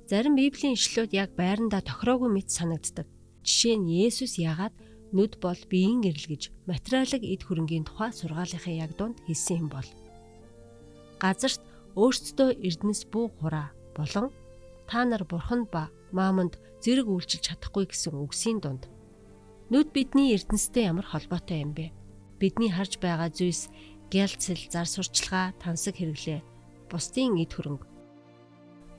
Зарим Библийн ишлүүд яг байрандаа тохироогүй мэт санагддаг. Жишээ нь Есүс яагаад нүд бол биеийн гэрэл гэж материалын эд хөрөнгийн тухай сургаалынхаа яг дунд хэлсэн юм бол. Газарт өөрсдөө эрдэнэс буу хураа болон та нар бурханд ба мааманд зэрэг үйлчилж чадахгүй гэсэн үгсийн дунд. Нүд бидний эрдэнэстэй ямар холбоотой юм бэ? Бидний харж байгаа зүйлс гялцэл, зар сурчлагаа, тансаг хэрэглээ, бусдын эд хөрөнгө.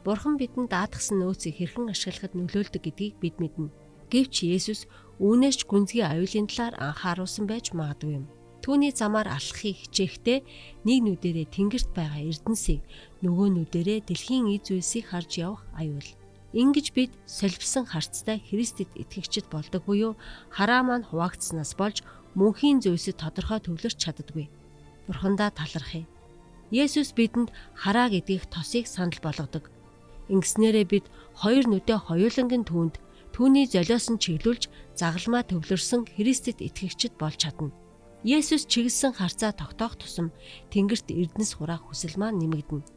Бурхан бидэнд даатгсан нөөцийг хэрхэн ашиглахад нөлөөлдөг гэдгийг бид мэднэ. Гэвч Есүс үүнээс ч гүнзгий аюулын талаар анхааруулсан байж магадгүй юм. Түүний замаар алхахыг хичээхдээ нэг нүдэрээ тэнгэрт байгаа эрдэнсийг, нөгөө нүдэрээ дэлхийн эд зүйлсийг харж явах аюул. Ингэж бид солилцсон харцтай Христэд итгэгчд болдог буюу хараа маань хуваагдсанаас болж мөнхийн зүйлсэд тодорхой төвлөрч чаддаггүй. Бурхандаа талархъя. Есүс бидэнд хараа гэдгийг тосыг санал болгодог. Ингэснээрээ бид хоёр нүдээ хоёулангийн түүнд түүний золиос нь чиглүүлж загалмаа төвлөрсөн Христэд итгэгчд болж чадна. Есүс чиглэсэн харцаа тогтоох тусам тэнгэрт эрдэнэс хураах хүсэл маань нэмэгдэнэ.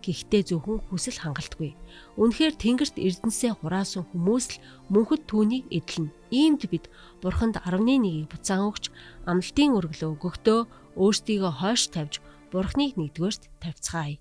Гэхдээ зөвхөн хүсэл хангалтгүй. Үнэхээр тэнгэрт эрдэнэсээ хураасан хүмүүс л мөнхөд түүнийг эдлэнэ. Иймд бид Бурханд 11-ийг буцаан өгч амлалтын өргөлөө өгөхдөө өөрсдийгөө хойш тавьж Бурхныг нэгдүгээрт тавьцгаая.